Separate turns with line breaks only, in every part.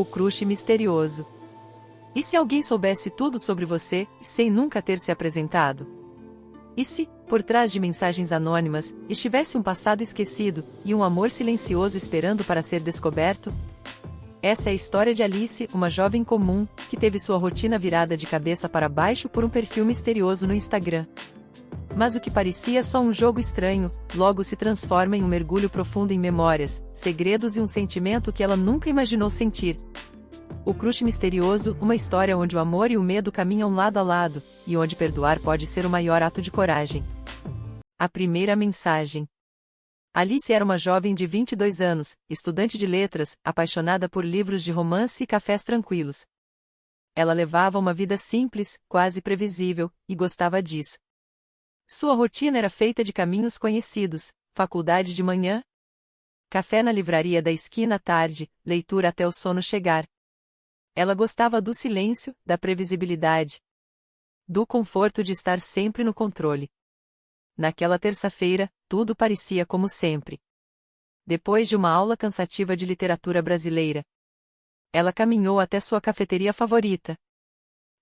O crush misterioso. E se alguém soubesse tudo sobre você, sem nunca ter se apresentado? E se, por trás de mensagens anônimas, estivesse um passado esquecido, e um amor silencioso esperando para ser descoberto? Essa é a história de Alice, uma jovem comum, que teve sua rotina virada de cabeça para baixo por um perfil misterioso no Instagram. Mas o que parecia só um jogo estranho, logo se transforma em um mergulho profundo em memórias, segredos e um sentimento que ela nunca imaginou sentir. O crush misterioso, uma história onde o amor e o medo caminham lado a lado, e onde perdoar pode ser o maior ato de coragem. A primeira mensagem. Alice era uma jovem de 22 anos, estudante de letras, apaixonada por livros de romance e cafés tranquilos. Ela levava uma vida simples, quase previsível, e gostava disso. Sua rotina era feita de caminhos conhecidos: faculdade de manhã, café na livraria da esquina à tarde, leitura até o sono chegar. Ela gostava do silêncio, da previsibilidade, do conforto de estar sempre no controle. Naquela terça-feira, tudo parecia como sempre. Depois de uma aula cansativa de literatura brasileira, ela caminhou até sua cafeteria favorita.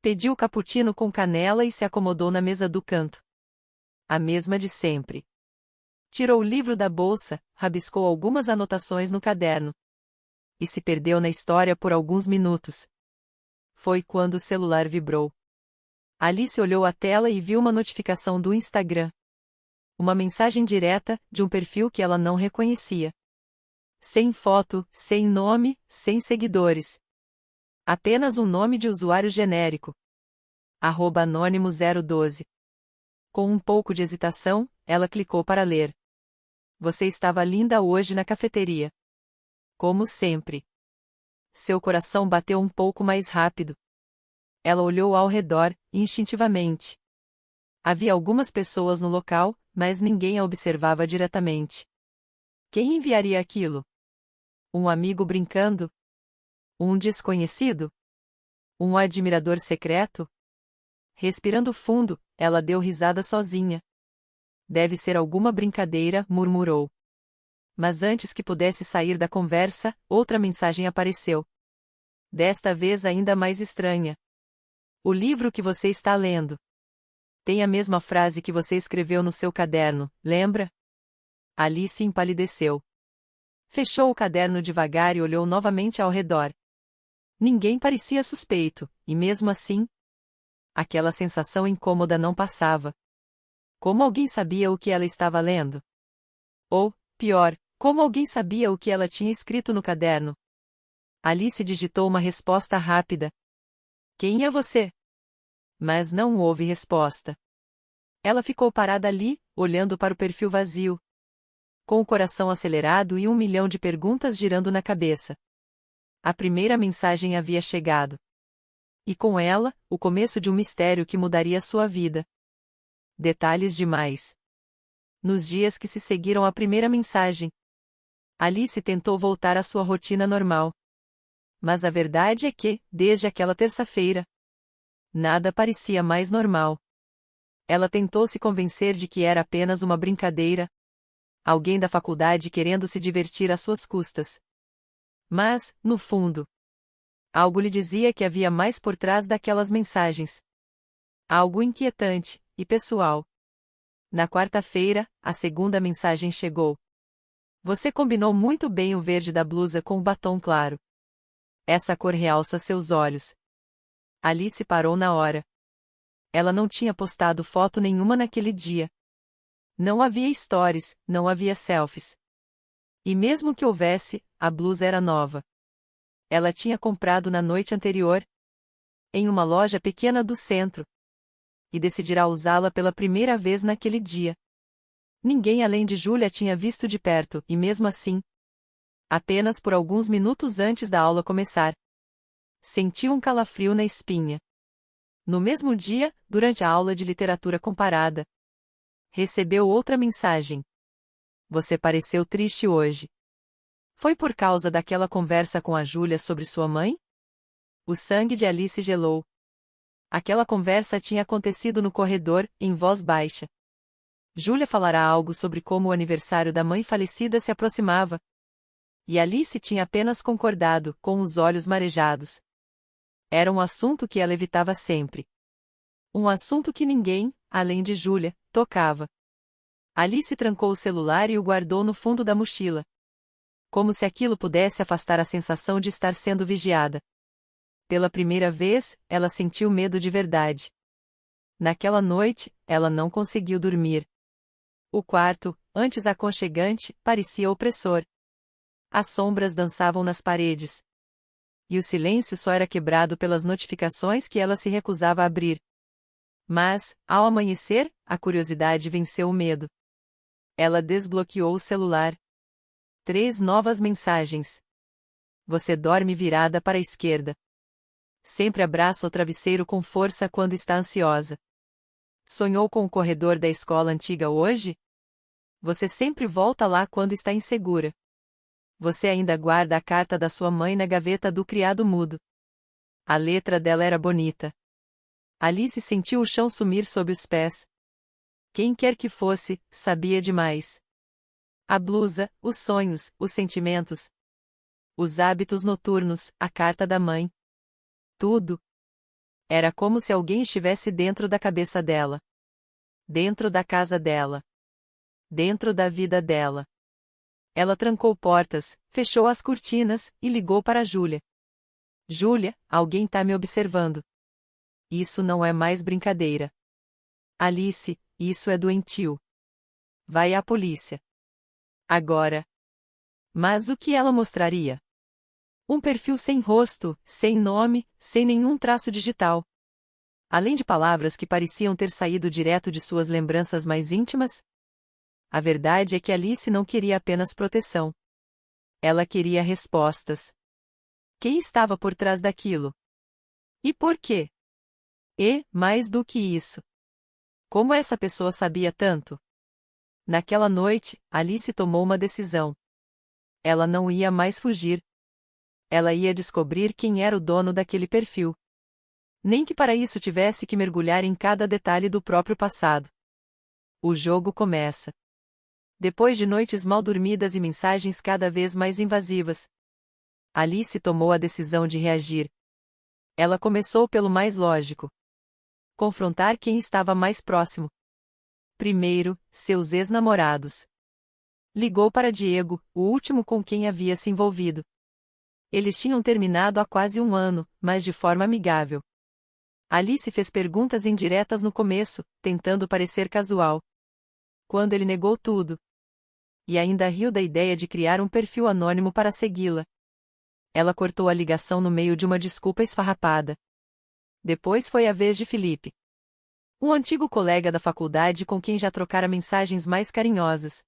Pediu cappuccino com canela e se acomodou na mesa do canto. A mesma de sempre. Tirou o livro da bolsa, rabiscou algumas anotações no caderno. E se perdeu na história por alguns minutos. Foi quando o celular vibrou. Alice olhou a tela e viu uma notificação do Instagram. Uma mensagem direta, de um perfil que ela não reconhecia. Sem foto, sem nome, sem seguidores. Apenas um nome de usuário genérico. @anônimo012. Com um pouco de hesitação, ela clicou para ler. Você estava linda hoje na cafeteria. Como sempre. Seu coração bateu um pouco mais rápido. Ela olhou ao redor, instintivamente. Havia algumas pessoas no local, mas ninguém a observava diretamente. Quem enviaria aquilo? Um amigo brincando? Um desconhecido? Um admirador secreto? Respirando fundo, ela deu risada sozinha. Deve ser alguma brincadeira, murmurou. Mas antes que pudesse sair da conversa, outra mensagem apareceu. Desta vez ainda mais estranha. O livro que você está lendo tem a mesma frase que você escreveu no seu caderno, lembra? Alice empalideceu. Fechou o caderno devagar e olhou novamente ao redor. Ninguém parecia suspeito, e mesmo assim, aquela sensação incômoda não passava. Como alguém sabia o que ela estava lendo? Ou, pior, como alguém sabia o que ela tinha escrito no caderno? Alice digitou uma resposta rápida. Quem é você? Mas não houve resposta. Ela ficou parada ali, olhando para o perfil vazio, com o coração acelerado e 1 milhão de perguntas girando na cabeça. A primeira mensagem havia chegado. E com ela, o começo de um mistério que mudaria sua vida. Detalhes demais. Nos dias que se seguiram à primeira mensagem, Alice tentou voltar à sua rotina normal. Mas a verdade é que, desde aquela terça-feira, nada parecia mais normal. Ela tentou se convencer de que era apenas uma brincadeira. Alguém da faculdade querendo se divertir às suas custas. Mas, no fundo, algo lhe dizia que havia mais por trás daquelas mensagens. Algo inquietante e pessoal. Na quarta-feira, a segunda mensagem chegou. Você combinou muito bem o verde da blusa com o batom claro. Essa cor realça seus olhos. Alice parou na hora. Ela não tinha postado foto nenhuma naquele dia. Não havia stories, não havia selfies. E mesmo que houvesse, a blusa era nova. Ela tinha comprado na noite anterior, em uma loja pequena do centro. E decidirá usá-la pela primeira vez naquele dia. Ninguém além de Julia tinha visto de perto, e mesmo assim, apenas por alguns minutos antes da aula começar, sentiu um calafrio na espinha. No mesmo dia, durante a aula de literatura comparada, recebeu outra mensagem. Você pareceu triste hoje. Foi por causa daquela conversa com a Julia sobre sua mãe? O sangue de Alice gelou. Aquela conversa tinha acontecido no corredor, em voz baixa. Julia falará algo sobre como o aniversário da mãe falecida se aproximava. E Alice tinha apenas concordado, com os olhos marejados. Era um assunto que ela evitava sempre. Um assunto que ninguém, além de Julia, tocava. Alice trancou o celular e o guardou no fundo da mochila. Como se aquilo pudesse afastar a sensação de estar sendo vigiada. Pela primeira vez, ela sentiu medo de verdade. Naquela noite, ela não conseguiu dormir. O quarto, antes aconchegante, parecia opressor. As sombras dançavam nas paredes. E o silêncio só era quebrado pelas notificações que ela se recusava a abrir. Mas, ao amanhecer, a curiosidade venceu o medo. Ela desbloqueou o celular. 3 novas mensagens. Você dorme virada para a esquerda. Sempre abraça o travesseiro com força quando está ansiosa. Sonhou com o corredor da escola antiga hoje? Você sempre volta lá quando está insegura. Você ainda guarda a carta da sua mãe na gaveta do criado mudo. A letra dela era bonita. Alice sentiu o chão sumir sob os pés. Quem quer que fosse, sabia demais. A blusa, os sonhos, os sentimentos. Os hábitos noturnos, a carta da mãe. Tudo. Era como se alguém estivesse dentro da cabeça dela. Dentro da casa dela. Dentro da vida dela. Ela trancou portas, fechou as cortinas, e ligou para Julia. Julia, alguém tá me observando. Isso não é mais brincadeira. Alice, isso é doentio. Vai à polícia. Agora. Mas o que ela mostraria? Um perfil sem rosto, sem nome, sem nenhum traço digital. Além de palavras que pareciam ter saído direto de suas lembranças mais íntimas. A verdade é que Alice não queria apenas proteção. Ela queria respostas. Quem estava por trás daquilo? E por quê? E, mais do que isso, como essa pessoa sabia tanto? Naquela noite, Alice tomou uma decisão. Ela não ia mais fugir. Ela ia descobrir quem era o dono daquele perfil. Nem que para isso tivesse que mergulhar em cada detalhe do próprio passado. O jogo começa. Depois de noites mal dormidas e mensagens cada vez mais invasivas, Alice tomou a decisão de reagir. Ela começou pelo mais lógico. Confrontar quem estava mais próximo. Primeiro, seus ex-namorados. Ligou para Diego, o último com quem havia se envolvido. Eles tinham terminado há quase um ano, mas de forma amigável. Alice fez perguntas indiretas no começo, tentando parecer casual. Quando ele negou tudo. E ainda riu da ideia de criar um perfil anônimo para segui-la. Ela cortou a ligação no meio de uma desculpa esfarrapada. Depois foi a vez de Felipe. Um antigo colega da faculdade com quem já trocara mensagens mais carinhosas.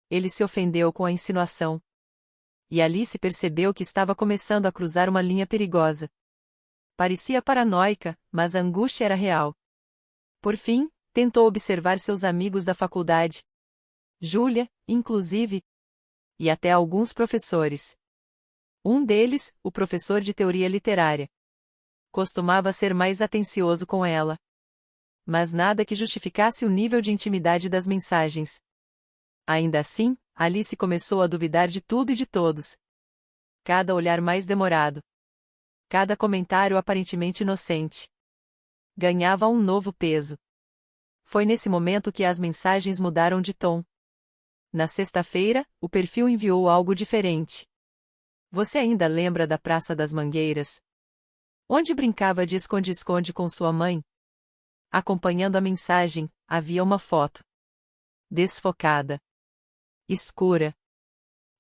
Ele se ofendeu com a insinuação. E Alice percebeu que estava começando a cruzar uma linha perigosa. Parecia paranoica, mas a angústia era real. Por fim, tentou observar seus amigos da faculdade. Julia, inclusive. E até alguns professores. Um deles, o professor de teoria literária. Costumava ser mais atencioso com ela. Mas nada que justificasse o nível de intimidade das mensagens. Ainda assim, Alice começou a duvidar de tudo e de todos. Cada olhar mais demorado. Cada comentário aparentemente inocente. Ganhava um novo peso. Foi nesse momento que as mensagens mudaram de tom. Na sexta-feira, o perfil enviou algo diferente. Você ainda lembra da Praça das Mangueiras? Onde brincava de esconde-esconde com sua mãe? Acompanhando a mensagem, havia uma foto. Desfocada. Escura.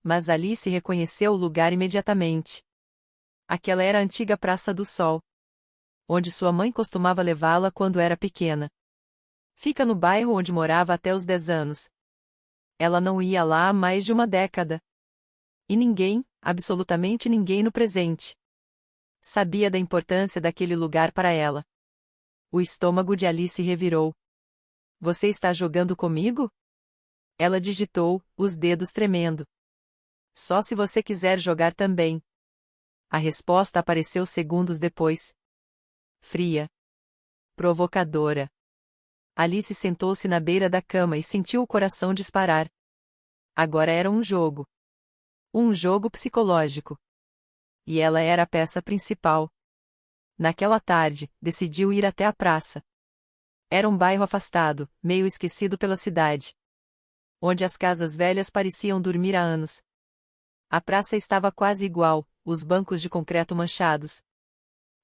Mas Alice reconheceu o lugar imediatamente. Aquela era a antiga Praça do Sol. Onde sua mãe costumava levá-la quando era pequena. Fica no bairro onde morava até os 10 anos. Ela não ia lá há mais de uma década. E ninguém, absolutamente ninguém no presente, sabia da importância daquele lugar para ela. O estômago de Alice revirou. Você está jogando comigo? Ela digitou, os dedos tremendo. Só se você quiser jogar também. A resposta apareceu segundos depois. Fria. Provocadora. Alice sentou-se na beira da cama e sentiu o coração disparar. Agora era um jogo. Um jogo psicológico. E ela era a peça principal. Naquela tarde, decidiu ir até a praça. Era um bairro afastado, meio esquecido pela cidade, onde as casas velhas pareciam dormir há anos. A praça estava quase igual, os bancos de concreto manchados,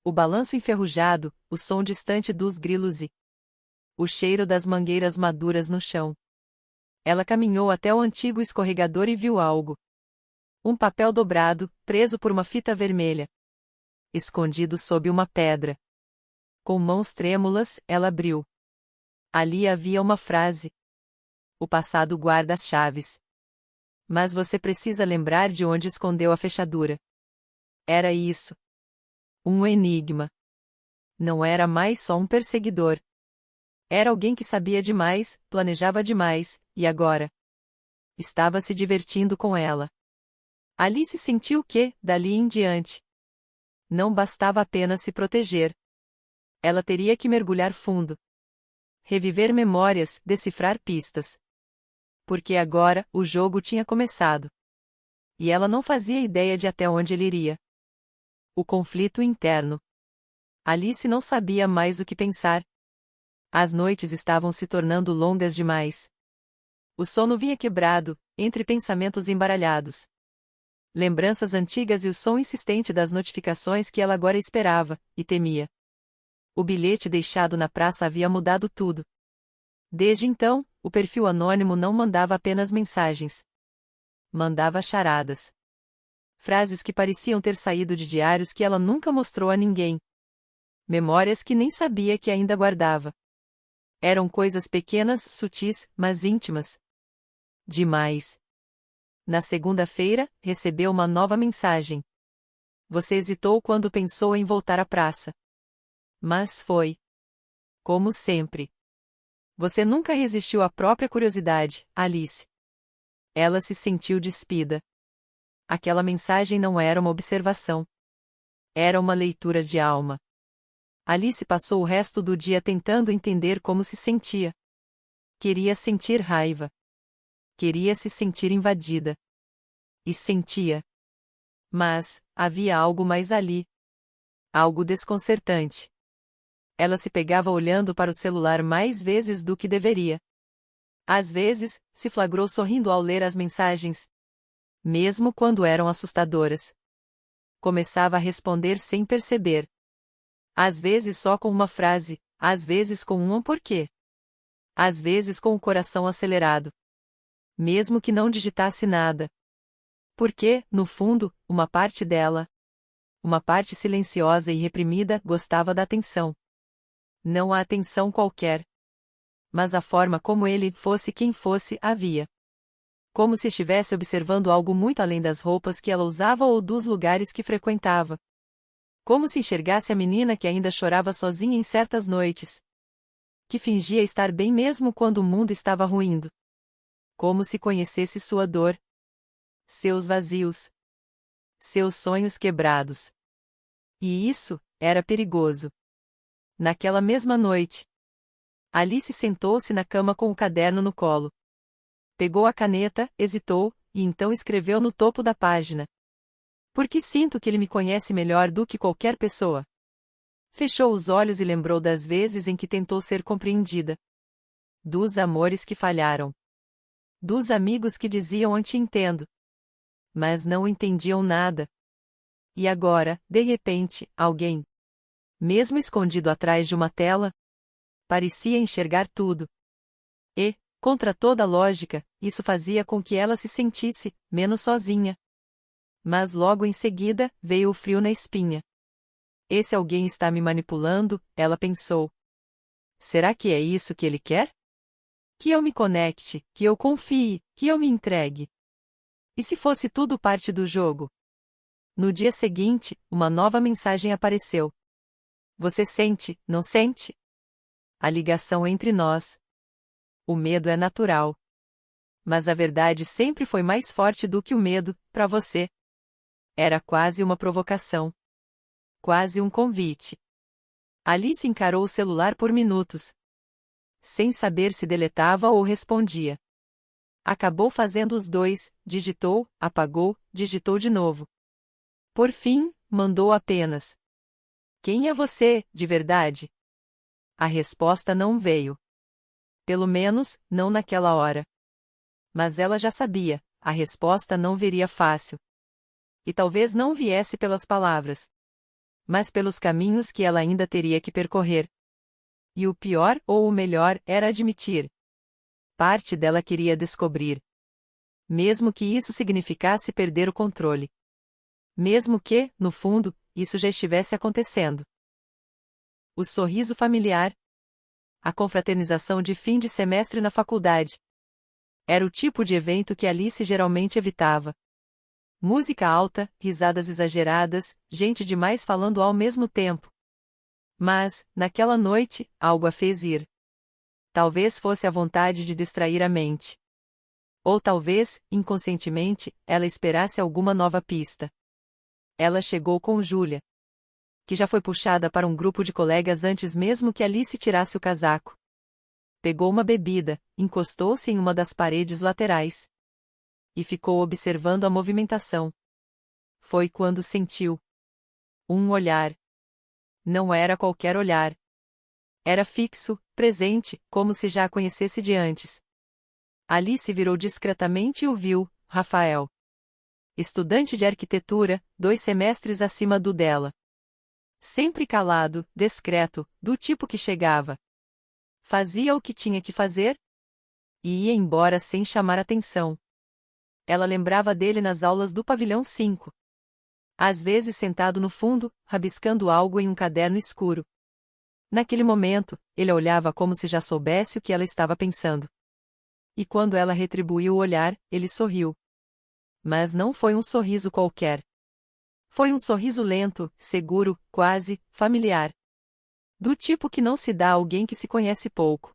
o balanço enferrujado, o som distante dos grilos e o cheiro das mangueiras maduras no chão. Ela caminhou até o antigo escorregador e viu algo. Um papel dobrado, preso por uma fita vermelha, escondido sob uma pedra. Com mãos trêmulas, ela abriu. Ali havia uma frase. O passado guarda as chaves. Mas você precisa lembrar de onde escondeu a fechadura. Era isso. Um enigma. Não era mais só um perseguidor. Era alguém que sabia demais, planejava demais, e agora? Estava se divertindo com ela. Alice sentiu que, dali em diante, não bastava apenas se proteger. Ela teria que mergulhar fundo. Reviver memórias, decifrar pistas. Porque agora, o jogo tinha começado. E ela não fazia ideia de até onde ele iria. O conflito interno. Alice não sabia mais o que pensar. As noites estavam se tornando longas demais. O sono vinha quebrado, entre pensamentos embaralhados. Lembranças antigas e o som insistente das notificações que ela agora esperava, e temia. O bilhete deixado na praça havia mudado tudo. Desde então, o perfil anônimo não mandava apenas mensagens. Mandava charadas. Frases que pareciam ter saído de diários que ela nunca mostrou a ninguém. Memórias que nem sabia que ainda guardava. Eram coisas pequenas, sutis, mas íntimas. Demais. Na segunda-feira, recebeu uma nova mensagem. Você hesitou quando pensou em voltar à praça. Mas foi. Como sempre. Você nunca resistiu à própria curiosidade, Alice. Ela se sentiu despida. Aquela mensagem não era uma observação. Era uma leitura de alma. Alice passou o resto do dia tentando entender como se sentia. Queria sentir raiva. Queria se sentir invadida. E sentia. Mas, havia algo mais ali. Algo desconcertante. Ela se pegava olhando para o celular mais vezes do que deveria. Às vezes, se flagrou sorrindo ao ler as mensagens. Mesmo quando eram assustadoras. Começava a responder sem perceber. Às vezes só com uma frase, às vezes com um porquê. Às vezes com o coração acelerado. Mesmo que não digitasse nada. Porque, no fundo, uma parte dela, uma parte silenciosa e reprimida, gostava da atenção. Não a atenção qualquer. Mas a forma como ele, fosse quem fosse, havia. Como se estivesse observando algo muito além das roupas que ela usava ou dos lugares que frequentava. Como se enxergasse a menina que ainda chorava sozinha em certas noites. Que fingia estar bem mesmo quando o mundo estava ruindo. Como se conhecesse sua dor. Seus vazios. Seus sonhos quebrados. E isso, era perigoso. Naquela mesma noite, Alice sentou-se na cama com o caderno no colo. Pegou a caneta, hesitou, e então escreveu no topo da página. Porque sinto que ele me conhece melhor do que qualquer pessoa. Fechou os olhos e lembrou das vezes em que tentou ser compreendida. Dos amores que falharam. Dos amigos que diziam "te entendo", mas não entendiam nada. E agora, de repente, alguém, mesmo escondido atrás de uma tela, parecia enxergar tudo. E, contra toda lógica, isso fazia com que ela se sentisse menos sozinha. Mas logo em seguida, veio o frio na espinha. Esse alguém está me manipulando, ela pensou. Será que é isso que ele quer? Que eu me conecte, que eu confie, que eu me entregue. E se fosse tudo parte do jogo? No dia seguinte, uma nova mensagem apareceu. Você sente, não sente? A ligação entre nós. O medo é natural. Mas a verdade sempre foi mais forte do que o medo, para você. Era quase uma provocação. Quase um convite. Alice encarou o celular por minutos. Sem saber se deletava ou respondia. Acabou fazendo os dois, digitou, apagou, digitou de novo. Por fim, mandou apenas: "Quem é você, de verdade?" A resposta não veio. Pelo menos, não naquela hora. Mas ela já sabia, a resposta não viria fácil. E talvez não viesse pelas palavras, mas pelos caminhos que ela ainda teria que percorrer. E o pior ou o melhor era admitir. Parte dela queria descobrir. Mesmo que isso significasse perder o controle. Mesmo que, no fundo, isso já estivesse acontecendo. O sorriso familiar. A confraternização de fim de semestre na faculdade. Era o tipo de evento que Alice geralmente evitava. Música alta, risadas exageradas, gente demais falando ao mesmo tempo. Mas, naquela noite, algo a fez ir. Talvez fosse a vontade de distrair a mente. Ou talvez, inconscientemente, ela esperasse alguma nova pista. Ela chegou com Julia, que já foi puxada para um grupo de colegas antes mesmo que Alice tirasse o casaco. Pegou uma bebida, encostou-se em uma das paredes laterais. E ficou observando a movimentação. Foi quando sentiu um olhar. Não era qualquer olhar. Era fixo, presente, como se já a conhecesse de antes. Alice virou discretamente e o viu, Rafael. Estudante de arquitetura, 2 semestres acima do dela. Sempre calado, discreto, do tipo que chegava. Fazia o que tinha que fazer e ia embora sem chamar atenção. Ela lembrava dele nas aulas do pavilhão 5. Às vezes sentado no fundo, rabiscando algo em um caderno escuro. Naquele momento, ele a olhava como se já soubesse o que ela estava pensando. E quando ela retribuiu o olhar, ele sorriu. Mas não foi um sorriso qualquer. Foi um sorriso lento, seguro, quase familiar. Do tipo que não se dá a alguém que se conhece pouco.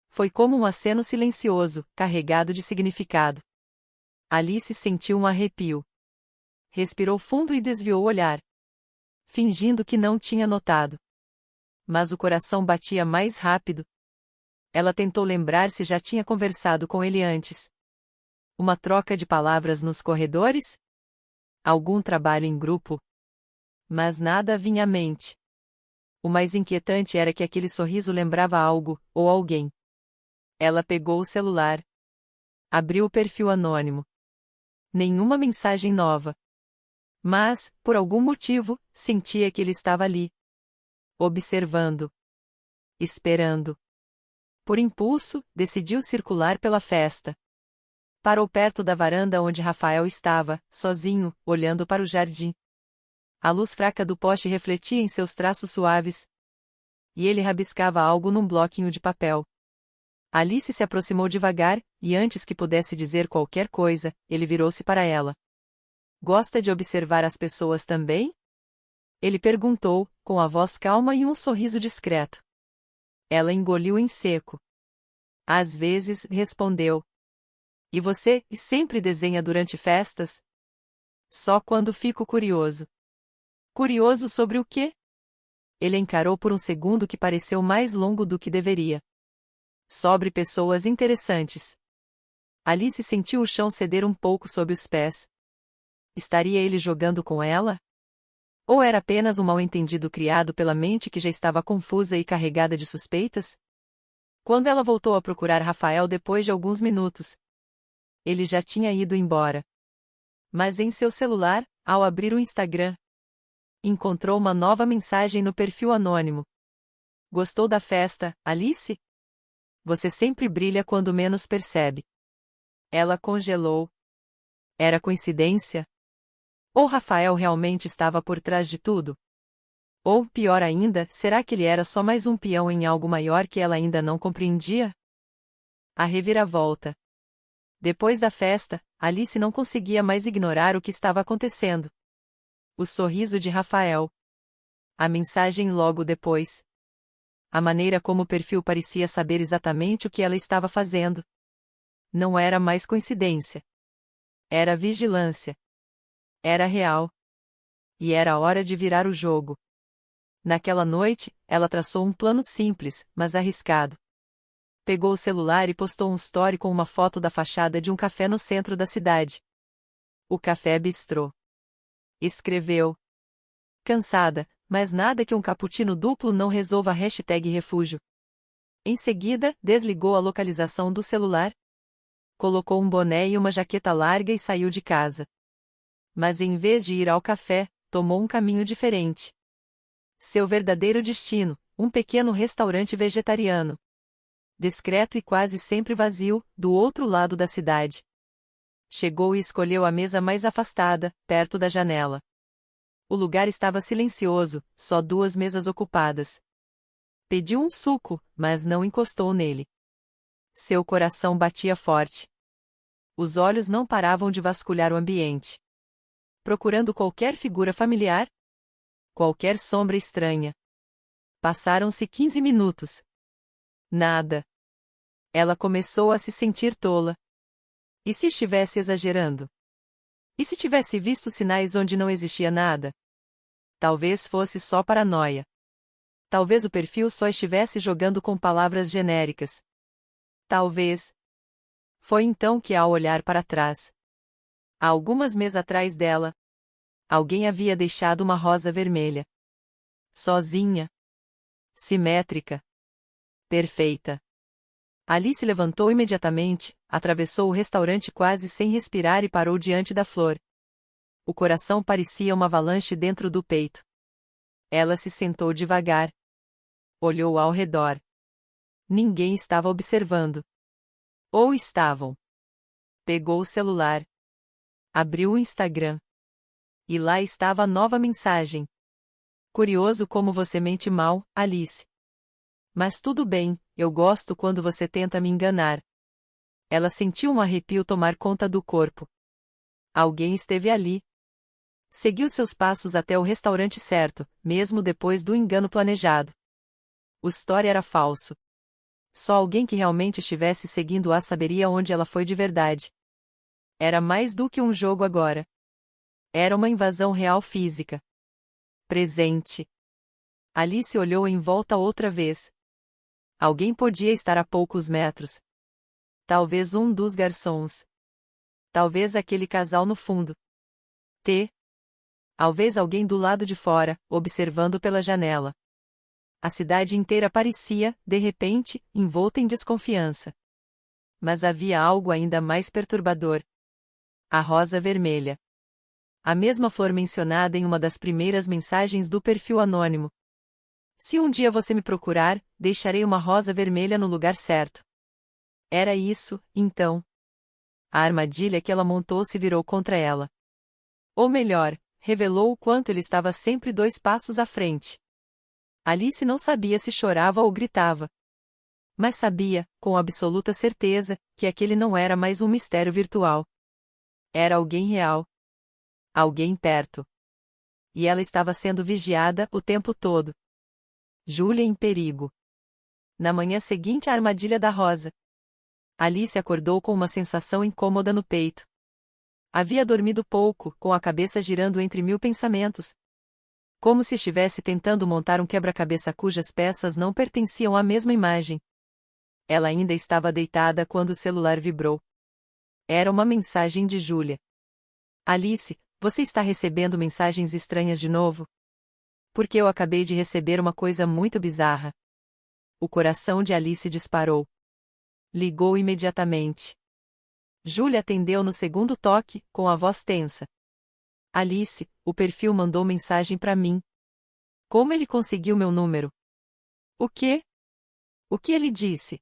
Foi como um aceno silencioso, carregado de significado. Alice sentiu um arrepio. Respirou fundo e desviou o olhar. Fingindo que não tinha notado. Mas o coração batia mais rápido. Ela tentou lembrar se já tinha conversado com ele antes. Uma troca de palavras nos corredores? Algum trabalho em grupo? Mas nada vinha à mente. O mais inquietante era que aquele sorriso lembrava algo, ou alguém. Ela pegou o celular. Abriu o perfil anônimo. Nenhuma mensagem nova. Mas, por algum motivo, sentia que ele estava ali. Observando. Esperando. Por impulso, decidiu circular pela festa. Parou perto da varanda onde Rafael estava, sozinho, olhando para o jardim. A luz fraca do poste refletia em seus traços suaves. E ele rabiscava algo num bloquinho de papel. Alice se aproximou devagar, e antes que pudesse dizer qualquer coisa, ele virou-se para ela. Gosta de observar as pessoas também? Ele perguntou, com a voz calma e um sorriso discreto. Ela engoliu em seco. Às vezes, respondeu. E você, sempre desenha durante festas? Só quando fico curioso. Curioso sobre o quê? Ele encarou por um segundo que pareceu mais longo do que deveria. Sobre pessoas interessantes. Alice sentiu o chão ceder um pouco sob os pés. Estaria ele jogando com ela? Ou era apenas um mal-entendido criado pela mente que já estava confusa e carregada de suspeitas? Quando ela voltou a procurar Rafael depois de alguns minutos, ele já tinha ido embora. Mas em seu celular, ao abrir o Instagram, encontrou uma nova mensagem no perfil anônimo. Gostou da festa, Alice? Você sempre brilha quando menos percebe. Ela congelou. Era coincidência? Ou Rafael realmente estava por trás de tudo? Ou, pior ainda, será que ele era só mais um peão em algo maior que ela ainda não compreendia? A reviravolta. Depois da festa, Alice não conseguia mais ignorar o que estava acontecendo. O sorriso de Rafael. A mensagem logo depois. A maneira como o perfil parecia saber exatamente o que ela estava fazendo. Não era mais coincidência. Era vigilância. Era real. E era hora de virar o jogo. Naquela noite, ela traçou um plano simples, mas arriscado. Pegou o celular e postou um story com uma foto da fachada de um café no centro da cidade. O Café Bistrô. Escreveu. Cansada, mas nada que um cappuccino duplo não resolva. #refúgio. Em seguida, desligou a localização do celular, colocou um boné e uma jaqueta larga e saiu de casa. Mas em vez de ir ao café, tomou um caminho diferente. Seu verdadeiro destino, um pequeno restaurante vegetariano. Discreto e quase sempre vazio, do outro lado da cidade. Chegou e escolheu a mesa mais afastada, perto da janela. O lugar estava silencioso, só 2 mesas ocupadas. Pediu um suco, mas não encostou nele. Seu coração batia forte. Os olhos não paravam de vasculhar o ambiente. Procurando qualquer figura familiar, qualquer sombra estranha. Passaram-se 15 minutos. Nada. Ela começou a se sentir tola. E se estivesse exagerando? E se tivesse visto sinais onde não existia nada? Talvez fosse só paranoia. Talvez o perfil só estivesse jogando com palavras genéricas. Talvez. Foi então que, ao olhar para trás, há algumas mesas atrás dela, alguém havia deixado uma rosa vermelha. Sozinha. Simétrica. Perfeita. Alice levantou imediatamente, atravessou o restaurante quase sem respirar e parou diante da flor. O coração parecia uma avalanche dentro do peito. Ela se sentou devagar. Olhou ao redor. Ninguém estava observando. Ou estavam? Pegou o celular. Abriu o Instagram. E lá estava a nova mensagem. Curioso como você mente mal, Alice. Mas tudo bem, eu gosto quando você tenta me enganar. Ela sentiu um arrepio tomar conta do corpo. Alguém esteve ali. Seguiu seus passos até o restaurante certo, mesmo depois do engano planejado. O story era falso. Só alguém que realmente estivesse seguindo-a saberia onde ela foi de verdade. Era mais do que um jogo agora. Era uma invasão real física. Presente. Alice olhou em volta outra vez. Alguém podia estar a poucos metros. Talvez um dos garçons. Talvez aquele casal no fundo. Talvez alguém do lado de fora, observando pela janela. A cidade inteira parecia, de repente, envolta em desconfiança. Mas havia algo ainda mais perturbador. A rosa vermelha. A mesma flor mencionada em uma das primeiras mensagens do perfil anônimo. Se um dia você me procurar, deixarei uma rosa vermelha no lugar certo. Era isso, então. A armadilha que ela montou se virou contra ela. Ou melhor, revelou o quanto ele estava sempre 2 passos à frente. Alice não sabia se chorava ou gritava. Mas sabia, com absoluta certeza, que aquele não era mais um mistério virtual. Era alguém real. Alguém perto. E ela estava sendo vigiada o tempo todo. Julia em perigo. Na manhã seguinte à armadilha da rosa, Alice acordou com uma sensação incômoda no peito. Havia dormido pouco, com a cabeça girando entre 1000 pensamentos. Como se estivesse tentando montar um quebra-cabeça cujas peças não pertenciam à mesma imagem. Ela ainda estava deitada quando o celular vibrou. Era uma mensagem de Julia. Alice, você está recebendo mensagens estranhas de novo? Porque eu acabei de receber uma coisa muito bizarra. O coração de Alice disparou. Ligou imediatamente. Julia atendeu no segundo toque, com a voz tensa. Alice, o perfil mandou mensagem para mim. Como ele conseguiu meu número? O quê? O que ele disse?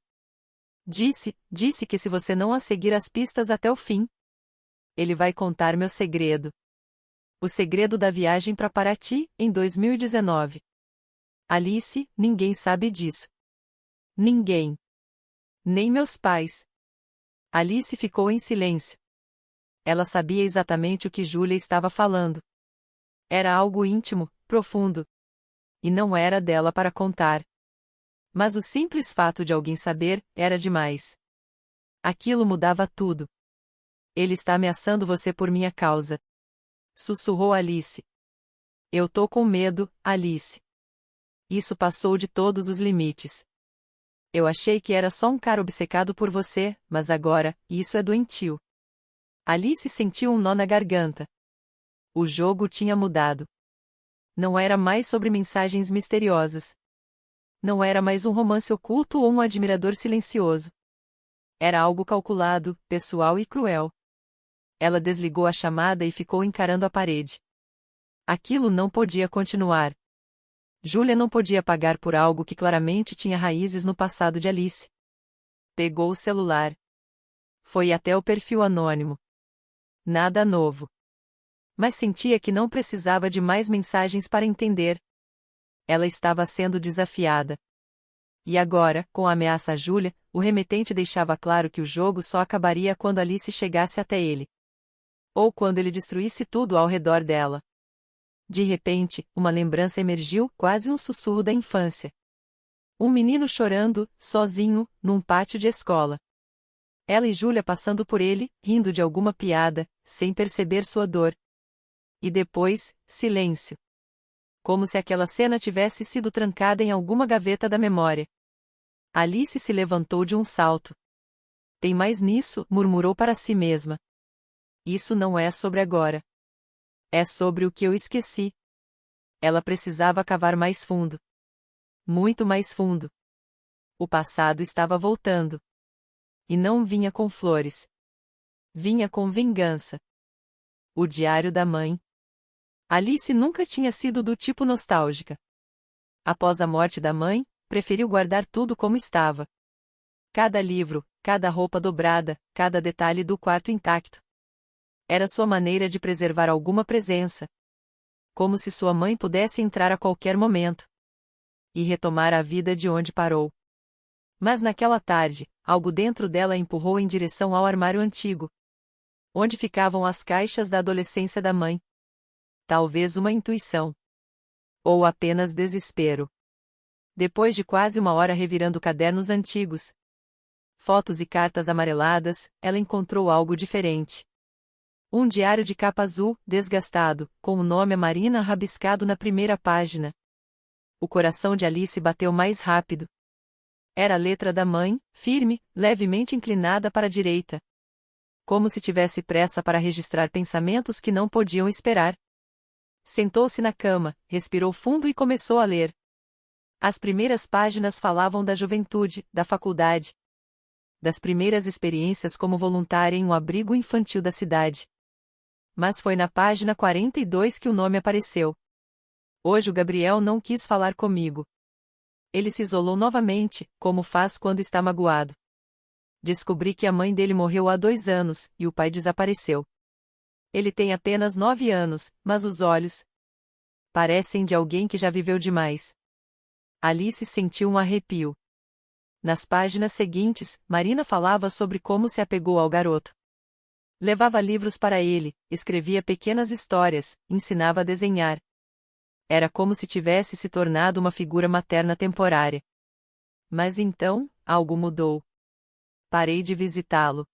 Disse que se você não a seguir as pistas até o fim, ele vai contar meu segredo. O segredo da viagem para Paraty, em 2019. Alice, ninguém sabe disso. Ninguém. Nem meus pais. Alice ficou em silêncio. Ela sabia exatamente o que Julia estava falando. Era algo íntimo, profundo. E não era dela para contar. Mas o simples fato de alguém saber, era demais. Aquilo mudava tudo. Ele está ameaçando você por minha causa. Sussurrou Alice. Eu tô com medo, Alice. Isso passou de todos os limites. Eu achei que era só um cara obcecado por você, mas agora, isso é doentio. Alice sentiu um nó na garganta. O jogo tinha mudado. Não era mais sobre mensagens misteriosas. Não era mais um romance oculto ou um admirador silencioso. Era algo calculado, pessoal e cruel. Ela desligou a chamada e ficou encarando a parede. Aquilo não podia continuar. Julia não podia pagar por algo que claramente tinha raízes no passado de Alice. Pegou o celular. Foi até o perfil anônimo. Nada novo. Mas sentia que não precisava de mais mensagens para entender. Ela estava sendo desafiada. E agora, com a ameaça a Julia, o remetente deixava claro que o jogo só acabaria quando Alice chegasse até ele. Ou quando ele destruísse tudo ao redor dela. De repente, uma lembrança emergiu, quase um sussurro da infância. Um menino chorando, sozinho, num pátio de escola. Ela e Julia passando por ele, rindo de alguma piada, sem perceber sua dor. E depois, silêncio. Como se aquela cena tivesse sido trancada em alguma gaveta da memória. Alice se levantou de um salto. Tem mais nisso, murmurou para si mesma. Isso não é sobre agora. É sobre o que eu esqueci. Ela precisava cavar mais fundo. Muito mais fundo. O passado estava voltando. E não vinha com flores. Vinha com vingança. O diário da mãe. Alice nunca tinha sido do tipo nostálgica. Após a morte da mãe, preferiu guardar tudo como estava. Cada livro, cada roupa dobrada, cada detalhe do quarto intacto. Era sua maneira de preservar alguma presença. Como se sua mãe pudesse entrar a qualquer momento. E retomar a vida de onde parou. Mas naquela tarde, algo dentro dela a empurrou em direção ao armário antigo. Onde ficavam as caixas da adolescência da mãe. Talvez uma intuição. Ou apenas desespero. Depois de quase uma hora revirando cadernos antigos, fotos e cartas amareladas, ela encontrou algo diferente. Um diário de capa azul, desgastado, com o nome Marina rabiscado na primeira página. O coração de Alice bateu mais rápido. Era a letra da mãe, firme, levemente inclinada para a direita. Como se tivesse pressa para registrar pensamentos que não podiam esperar. Sentou-se na cama, respirou fundo e começou a ler. As primeiras páginas falavam da juventude, da faculdade. Das primeiras experiências como voluntária em um abrigo infantil da cidade. Mas foi na página 42 que o nome apareceu. Hoje o Gabriel não quis falar comigo. Ele se isolou novamente, como faz quando está magoado. Descobri que a mãe dele morreu há 2 anos, e o pai desapareceu. Ele tem apenas 9 anos, mas os olhos parecem de alguém que já viveu demais. Alice sentiu um arrepio. Nas páginas seguintes, Marina falava sobre como se apegou ao garoto. Levava livros para ele, escrevia pequenas histórias, ensinava a desenhar. Era como se tivesse se tornado uma figura materna temporária. Mas então, algo mudou. Parei de visitá-lo.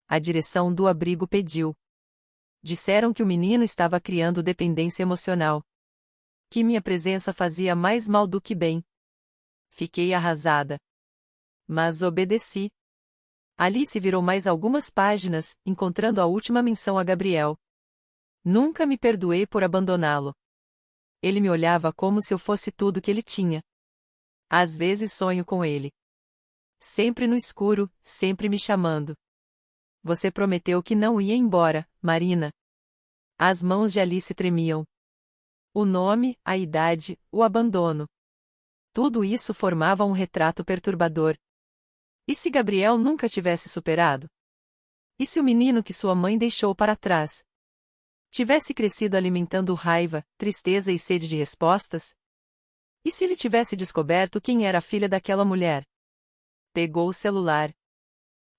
A direção do abrigo pediu. Disseram que o menino estava criando dependência emocional. Que minha presença fazia mais mal do que bem. Fiquei arrasada. Mas obedeci. Alice virou mais algumas páginas, encontrando a última menção a Gabriel. Nunca me perdoei por abandoná-lo. Ele me olhava como se eu fosse tudo que ele tinha. Às vezes sonho com ele. Sempre no escuro, sempre me chamando. Você prometeu que não ia embora, Marina. As mãos de Alice tremiam. O nome, a idade, o abandono. Tudo isso formava um retrato perturbador. E se Gabriel nunca tivesse superado? E se o menino que sua mãe deixou para trás tivesse crescido alimentando raiva, tristeza e sede de respostas? E se ele tivesse descoberto quem era a filha daquela mulher? Pegou o celular.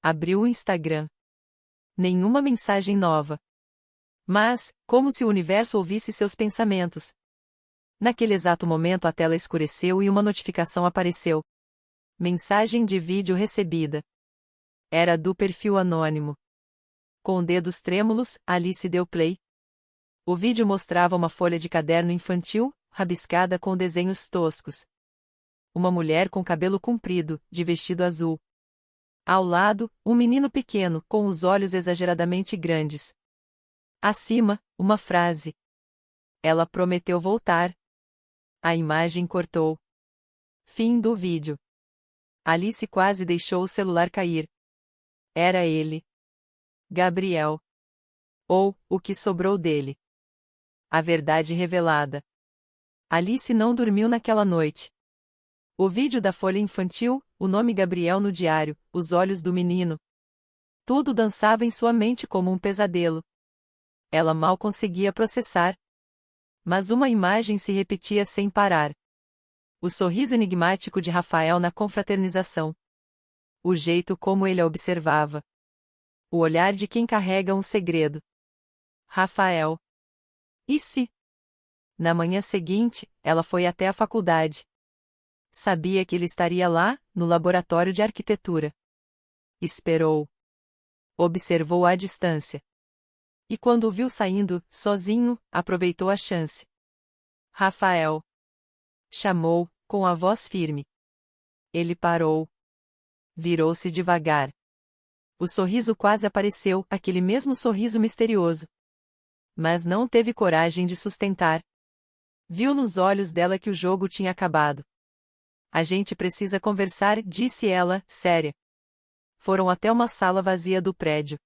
Abriu o Instagram. Nenhuma mensagem nova. Mas, como se o universo ouvisse seus pensamentos. Naquele exato momento a tela escureceu e uma notificação apareceu. Mensagem de vídeo recebida. Era do perfil anônimo. Com dedos trêmulos, Alice deu play. O vídeo mostrava uma folha de caderno infantil, rabiscada com desenhos toscos. uma mulher com cabelo comprido, de vestido azul. Ao lado, um menino pequeno, com os olhos exageradamente grandes. Acima, uma frase. Ela prometeu voltar. A imagem cortou. Fim do vídeo. Alice quase deixou o celular cair. Era ele. Gabriel. Ou, o que sobrou dele. A verdade revelada. Alice não dormiu naquela noite. O vídeo da Folha Infantil, o nome Gabriel no diário, os olhos do menino. Tudo dançava em sua mente como um pesadelo. Ela mal conseguia processar. Mas uma imagem se repetia sem parar. O sorriso enigmático de Rafael na confraternização. O jeito como ele a observava. O olhar de quem carrega um segredo. Rafael. E se? Na manhã seguinte, ela foi até a faculdade. Sabia que ele estaria lá, no laboratório de arquitetura. Esperou. Observou à distância. E quando o viu saindo, sozinho, aproveitou a chance. Rafael. Chamou, com a voz firme. Ele parou. Virou-se devagar. O sorriso quase apareceu, aquele mesmo sorriso misterioso. Mas não teve coragem de sustentar. Viu nos olhos dela que o jogo tinha acabado. A gente precisa conversar, disse ela, séria. Foram até uma sala vazia do prédio.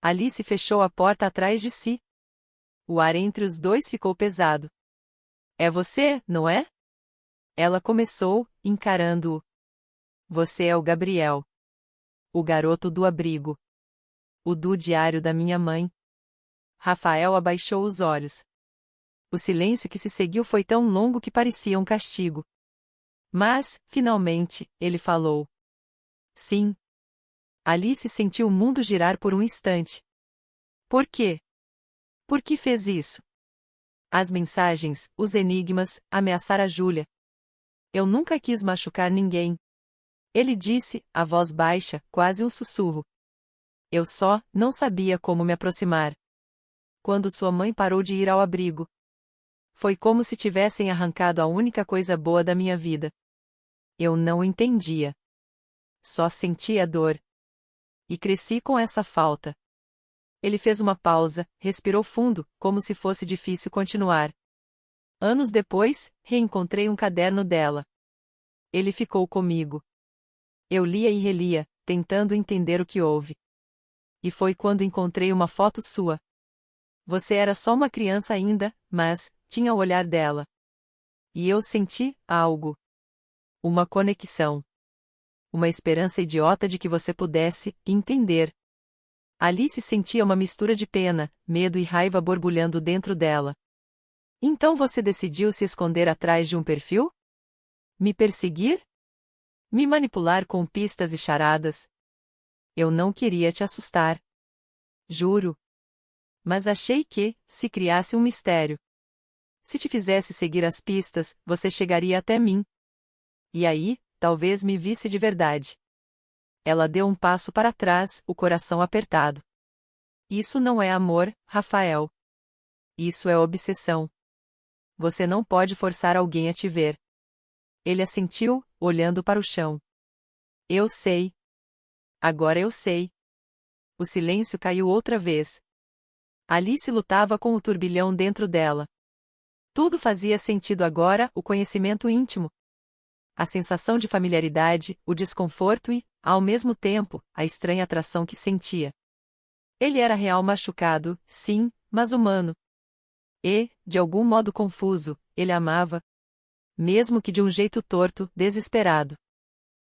Alice fechou a porta atrás de si. O ar entre os dois ficou pesado. É você, não é? Ela começou, encarando-o. Você é o Gabriel. O garoto do abrigo. O do diário da minha mãe. Rafael abaixou os olhos. O silêncio que se seguiu foi tão longo que parecia um castigo. Mas, finalmente, ele falou. Sim. Alice sentiu o mundo girar por um instante. Por quê? Por que fez isso? As mensagens, os enigmas, ameaçar a Júlia. Eu nunca quis machucar ninguém. Ele disse, a voz baixa, quase um sussurro. Eu só não sabia como me aproximar. Quando sua mãe parou de ir ao abrigo. Foi como se tivessem arrancado a única coisa boa da minha vida. Eu não entendia. Só sentia dor. E cresci com essa falta. Ele fez uma pausa, respirou fundo, como se fosse difícil continuar. Anos depois, reencontrei um caderno dela. Ele ficou comigo. Eu lia e relia, tentando entender o que houve. E foi quando encontrei uma foto sua. Você era só uma criança ainda, mas tinha o olhar dela. E eu senti algo. Uma conexão. Uma esperança idiota de que você pudesse entender. Alice sentia uma mistura de pena, medo e raiva borbulhando dentro dela. Então você decidiu se esconder atrás de um perfil? Me perseguir? Me manipular com pistas e charadas? Eu não queria te assustar. Juro. Mas achei que, se criasse um mistério. Se te fizesse seguir as pistas, você chegaria até mim. E aí, talvez me visse de verdade. Ela deu um passo para trás, o coração apertado. Isso não é amor, Rafael. Isso é obsessão. Você não pode forçar alguém a te ver. Ele assentiu, olhando para o chão. Eu sei. Agora eu sei. O silêncio caiu outra vez. Alice lutava com o turbilhão dentro dela. Tudo fazia sentido agora, o conhecimento íntimo. A sensação de familiaridade, o desconforto e, ao mesmo tempo, a estranha atração que sentia. Ele era real machucado, sim, mas humano. E, de algum modo confuso, ele amava. Mesmo que de um jeito torto, desesperado.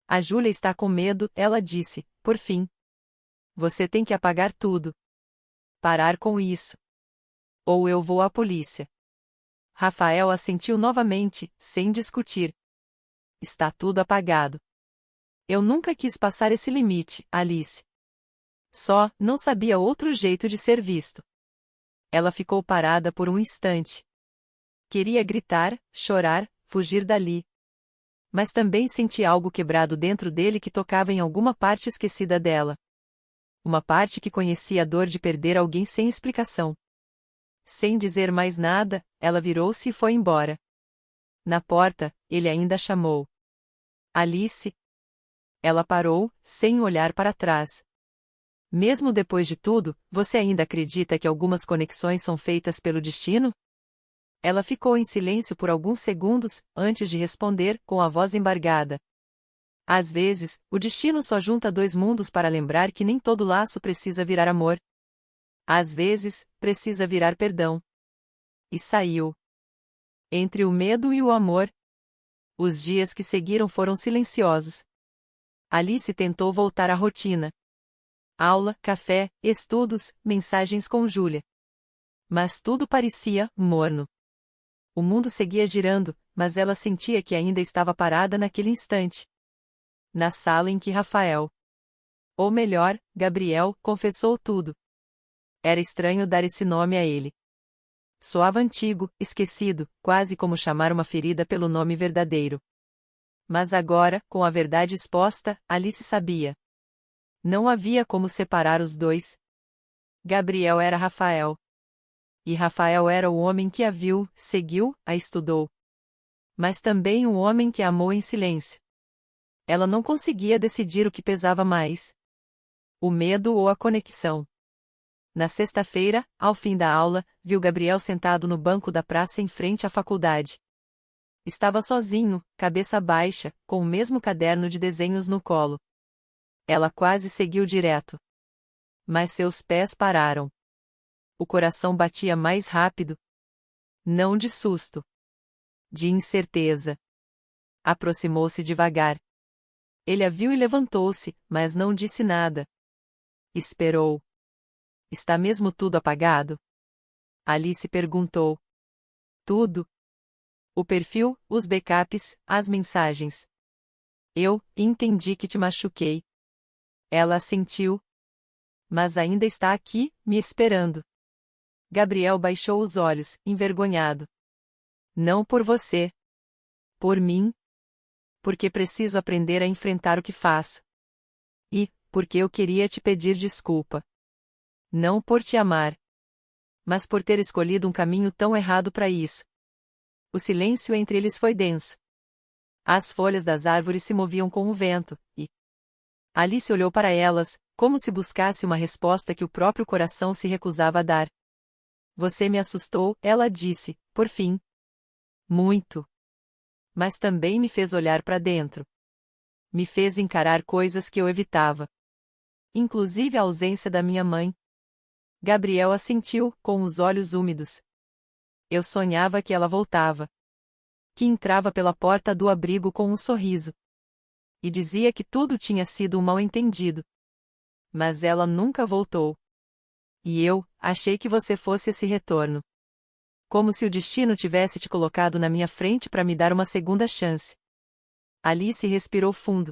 A Júlia está com medo, ela disse, por fim. Você tem que apagar tudo. Parar com isso. Ou eu vou à polícia. Rafael assentiu novamente, sem discutir. Está tudo apagado. Eu nunca quis passar esse limite, Alice. Só, não sabia outro jeito de ser visto. Ela ficou parada por um instante. Queria gritar, chorar, fugir dali. Mas também senti algo quebrado dentro dele que tocava em alguma parte esquecida dela. Uma parte que conhecia a dor de perder alguém sem explicação. Sem dizer mais nada, ela virou-se e foi embora. Na porta, ele ainda chamou. Alice. Ela parou, sem olhar para trás. Mesmo depois de tudo, você ainda acredita que algumas conexões são feitas pelo destino? Ela ficou em silêncio por alguns segundos, antes de responder, com a voz embargada. Às vezes, o destino só junta dois mundos para lembrar que nem todo laço precisa virar amor. Às vezes, precisa virar perdão. E saiu. Entre o medo e o amor. Os dias que seguiram foram silenciosos. Alice tentou voltar à rotina. Aula, café, estudos, mensagens com Julia. Mas tudo parecia morno. O mundo seguia girando, mas ela sentia que ainda estava parada naquele instante. Na sala em que Rafael, ou melhor, Gabriel, confessou tudo. Era estranho dar esse nome a ele. Soava antigo, esquecido, quase como chamar uma ferida pelo nome verdadeiro. Mas agora, com a verdade exposta, Alice sabia. Não havia como separar os dois. Gabriel era Rafael. E Rafael era o homem que a viu, seguiu, a estudou. Mas também um homem que a amou em silêncio. Ela não conseguia decidir o que pesava mais. O medo ou a conexão. Na sexta-feira, ao fim da aula, viu Gabriel sentado no banco da praça em frente à faculdade. Estava sozinho, cabeça baixa, com o mesmo caderno de desenhos no colo. Ela quase seguiu direto. Mas seus pés pararam. O coração batia mais rápido. Não de susto. De incerteza. Aproximou-se devagar. Ele a viu e levantou-se, mas não disse nada. Esperou. Está mesmo tudo apagado? Alice perguntou. Tudo. O perfil, os backups, as mensagens. Eu entendi que te machuquei. Ela assentiu. Mas ainda está aqui, me esperando. Gabriel baixou os olhos, envergonhado. Não por você. Por mim. Porque preciso aprender a enfrentar o que faço. E, porque eu queria te pedir desculpa. Não por te amar. Mas por ter escolhido um caminho tão errado para isso. O silêncio entre eles foi denso. As folhas das árvores se moviam com o vento, e Alice olhou para elas, como se buscasse uma resposta que o próprio coração se recusava a dar. Você me assustou, ela disse, por fim. Muito. Mas também me fez olhar para dentro. Me fez encarar coisas que eu evitava. Inclusive a ausência da minha mãe. Gabriel assentiu, com os olhos úmidos. Eu sonhava que ela voltava. Que entrava pela porta do abrigo com um sorriso. E dizia que tudo tinha sido um mal-entendido. Mas ela nunca voltou. E eu achei que você fosse esse retorno. Como se o destino tivesse te colocado na minha frente para me dar uma segunda chance. Alice respirou fundo.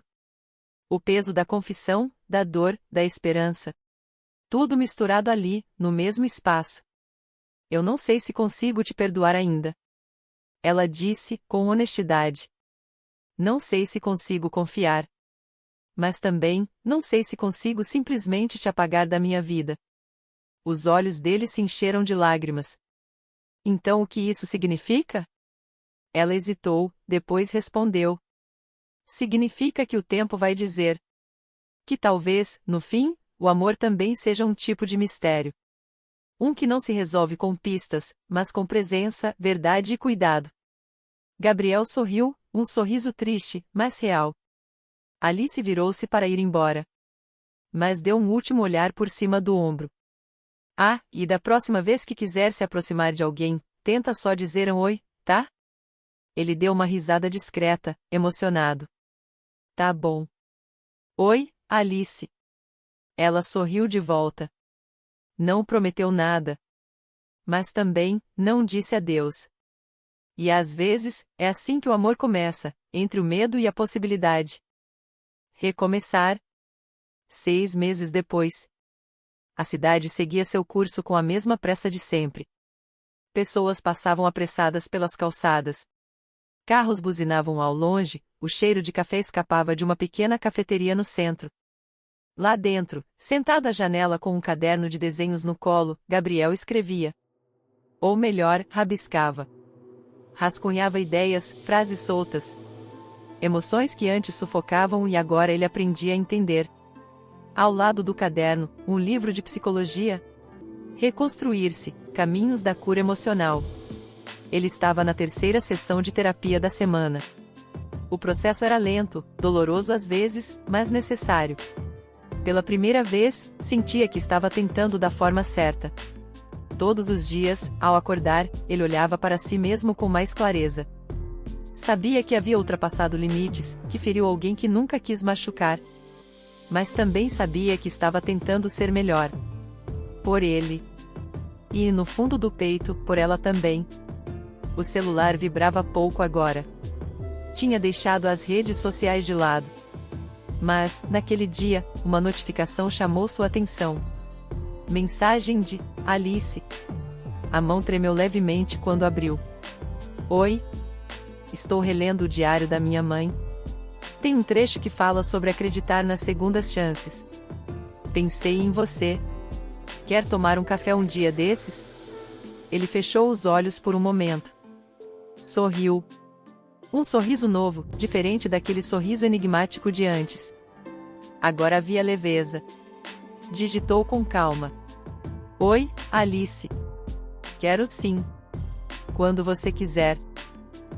O peso da confissão, da dor, da esperança. Tudo misturado ali, no mesmo espaço. Eu não sei se consigo te perdoar ainda. Ela disse, com honestidade. Não sei se consigo confiar. Mas também, não sei se consigo simplesmente te apagar da minha vida. Os olhos dele se encheram de lágrimas. Então o que isso significa? Ela hesitou, depois respondeu. Significa que o tempo vai dizer. Que talvez, no fim, o amor também seja um tipo de mistério. Um que não se resolve com pistas, mas com presença, verdade e cuidado. Gabriel sorriu, um sorriso triste, mas real. Alice virou-se para ir embora. Mas deu um último olhar por cima do ombro. Ah, e da próxima vez que quiser se aproximar de alguém, tenta só dizer um oi, tá? Ele deu uma risada discreta, emocionado. Tá bom. Oi, Alice. Ela sorriu de volta. Não prometeu nada. Mas também, não disse adeus. E às vezes, é assim que o amor começa, entre o medo e a possibilidade. Recomeçar. 6 meses depois. A cidade seguia seu curso com a mesma pressa de sempre. Pessoas passavam apressadas pelas calçadas. Carros buzinavam ao longe, o cheiro de café escapava de uma pequena cafeteria no centro. Lá dentro, sentado à janela com um caderno de desenhos no colo, Gabriel escrevia. Ou melhor, rabiscava. Rascunhava ideias, frases soltas. Emoções que antes sufocavam e agora ele aprendia a entender. Ao lado do caderno, um livro de psicologia. Reconstruir-se, caminhos da cura emocional. Ele estava na terceira sessão de terapia da semana. O processo era lento, doloroso às vezes, mas necessário. Pela primeira vez, sentia que estava tentando da forma certa. Todos os dias, ao acordar, ele olhava para si mesmo com mais clareza. Sabia que havia ultrapassado limites, que feriu alguém que nunca quis machucar. Mas também sabia que estava tentando ser melhor. Por ele. E, no fundo do peito, por ela também. O celular vibrava pouco agora. Tinha deixado as redes sociais de lado. Mas, naquele dia, uma notificação chamou sua atenção. Mensagem de Alice. A mão tremeu levemente quando abriu. Oi? Estou relendo o diário da minha mãe. Tem um trecho que fala sobre acreditar nas segundas chances. Pensei em você. Quer tomar um café um dia desses? Ele fechou os olhos por um momento. Sorriu. Um sorriso novo, diferente daquele sorriso enigmático de antes. Agora havia leveza. Digitou com calma. Oi, Alice. Quero sim. Quando você quiser.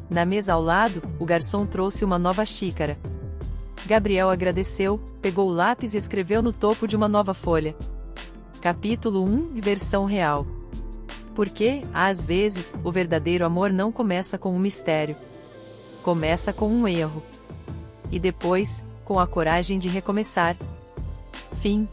Na mesa ao lado, o garçom trouxe uma nova xícara. Gabriel agradeceu, pegou o lápis e escreveu no topo de uma nova folha. Capítulo 1, versão real. Porque, às vezes, o verdadeiro amor não começa com um mistério. Começa com um erro. E depois, com a coragem de recomeçar. Fim.